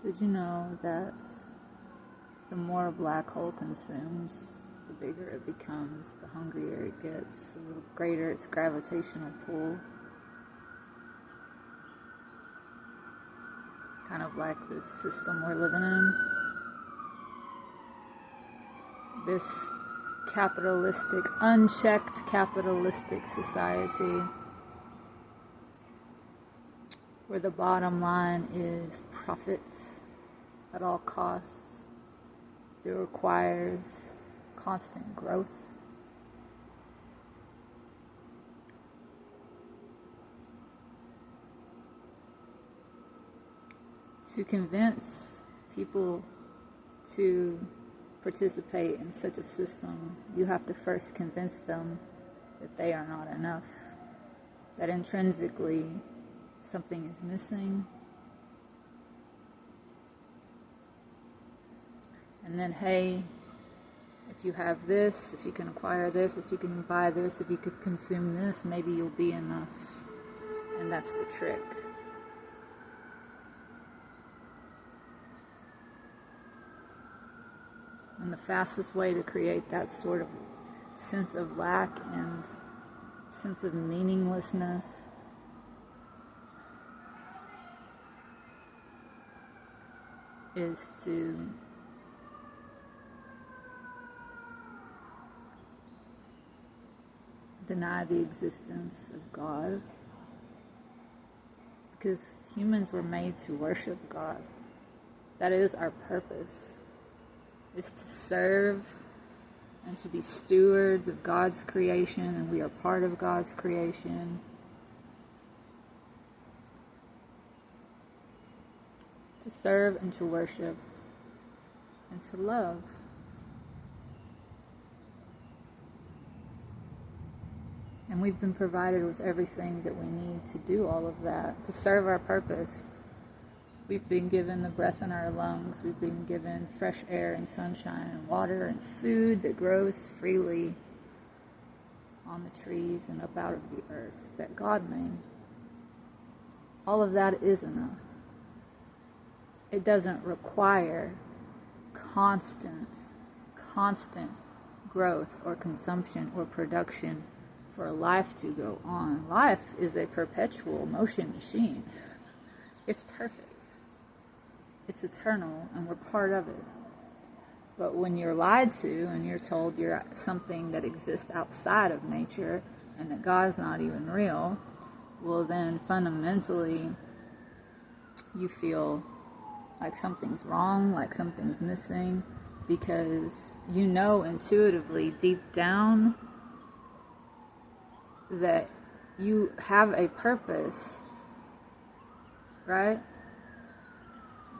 Did you know that the more a black hole consumes, the bigger it becomes, the hungrier it gets, the greater its gravitational pull? Kind of like this system we're living in. This capitalistic, unchecked capitalistic society where the bottom line is profit at all costs. It requires constant growth. To convince people to participate in such a system, you have to first convince them that they are not enough, that intrinsically something is missing. And then, hey, if you have this, if you can acquire this, if you can buy this, if you could consume this, maybe you'll be enough. And that's the trick. And the fastest way to create that sort of sense of lack and sense of meaninglessness is to deny the existence of God, because humans were made to worship God. That is our purpose, is to serve and to be stewards of God's creation, and we are part of God's creation. To serve and to worship and to love. And we've been provided with everything that we need to do all of that, to serve our purpose. We've been given the breath in our lungs. We've been given fresh air and sunshine and water and food that grows freely on the trees and up out of the earth that God made. All of that is enough. It doesn't require constant growth or consumption or production for life to go on. Life is a perpetual motion machine. It's perfect. It's eternal, and we're part of it. But when you're lied to and you're told you're something that exists outside of nature and that God's not even real, well then fundamentally you feel like something's wrong, like something's missing, because you know intuitively deep down that you have a purpose, right?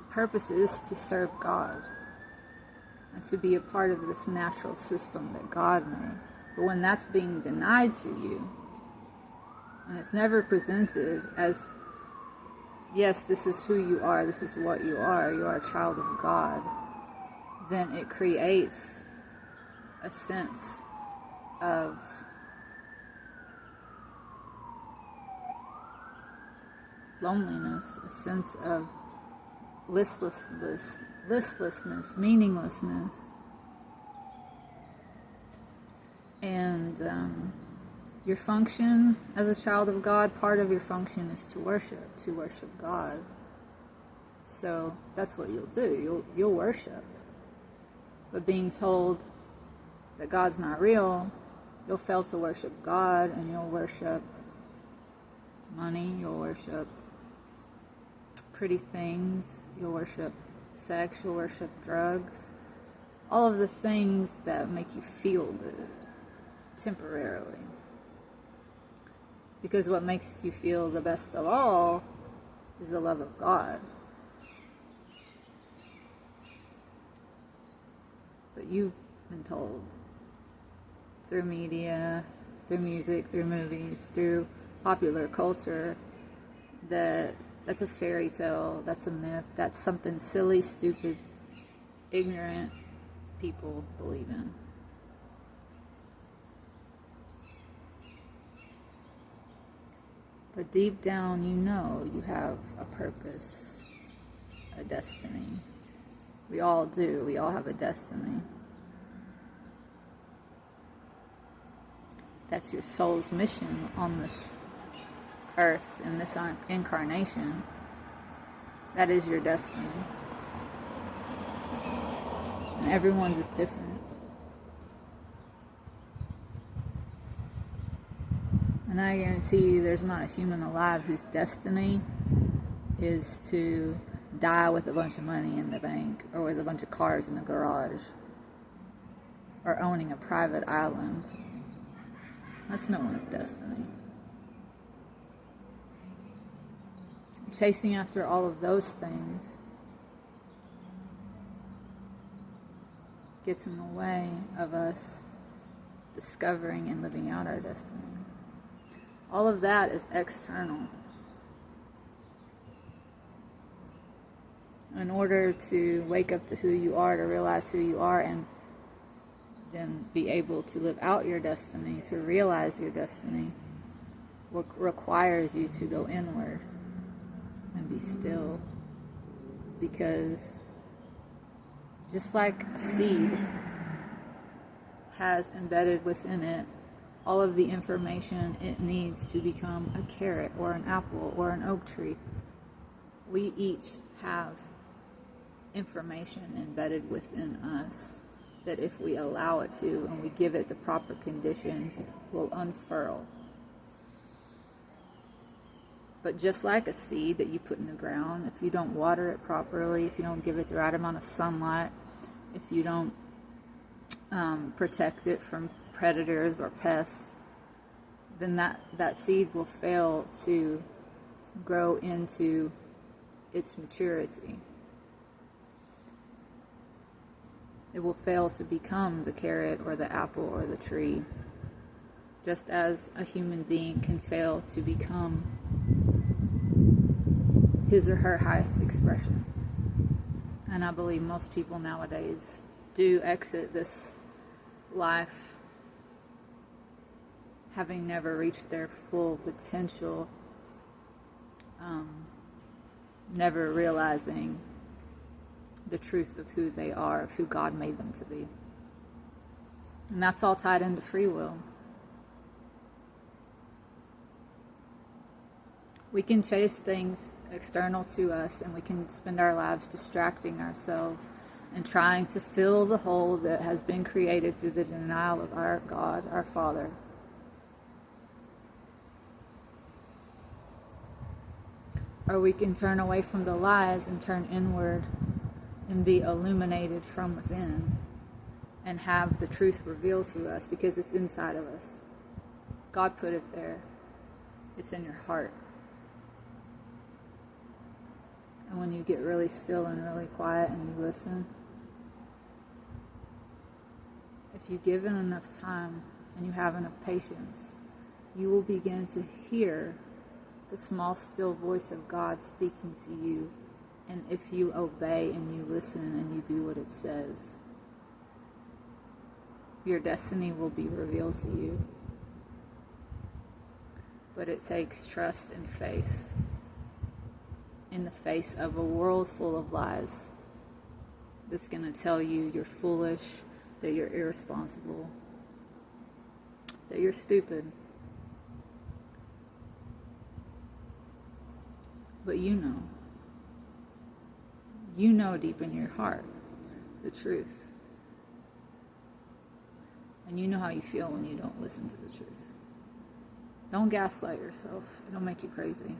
Purpose is to serve God and to be a part of this natural system that God made. But when that's being denied to you, and it's never presented as, yes, this is who you are, this is what you are a child of God, then it creates a sense of loneliness, a sense of listlessness, meaninglessness. And your function as a child of God, part of your function is to worship God. So that's what you'll do. You'll worship. But being told that God's not real, you'll fail to worship God, and you'll worship money, you'll worship pretty things, you'll worship sex, you'll worship drugs, all of the things that make you feel good temporarily. Because what makes you feel the best of all is the love of God. But you've been told through media, through music, through movies, through popular culture that that's a fairy tale, that's a myth, that's something silly, stupid, ignorant people believe in. But deep down, you know you have a purpose, a destiny. We all do. We all have a destiny. That's your soul's mission on this earth, in this incarnation. That is your destiny. And everyone's is different. And I guarantee you there's not a human alive whose destiny is to die with a bunch of money in the bank, or with a bunch of cars in the garage, or owning a private island. That's no one's destiny. Chasing after all of those things gets in the way of us discovering and living out our destiny. All of that is external. In order to wake up to who you are, to realize who you are, and then be able to live out your destiny, to realize your destiny, requires you to go inward and be still. Because just like a seed has embedded within it all of the information it needs to become a carrot or an apple or an oak tree, we each have information embedded within us that if we allow it to and we give it the proper conditions, will unfurl. But just like a seed that you put in the ground, if you don't water it properly, if you don't give it the right amount of sunlight, if you don't protect it from predators or pests, then that seed will fail to grow into its maturity. It will fail to become the carrot or the apple or the tree, just as a human being can fail to become his or her highest expression. And I believe most people nowadays do exit this life having never reached their full potential, never realizing the truth of who they are, of who God made them to be. And that's all tied into free will. We can chase things external to us, and we can spend our lives distracting ourselves and trying to fill the hole that has been created through the denial of our God, our Father. Or we can turn away from the lies and turn inward and be illuminated from within and have the truth revealed to us, because it's inside of us. God put it there. It's in your heart. And when you get really still and really quiet and you listen, if you give it enough time and you have enough patience, you will begin to hear the small, still voice of God speaking to you. And if you obey and you listen and you do what it says, your destiny will be revealed to you. But it takes trust and faith in the face of a world full of lies that's going to tell you you're foolish, that you're irresponsible, that you're stupid. But you know deep in your heart the truth. And you know how you feel when you don't listen to the truth. Don't gaslight yourself. It'll make you crazy.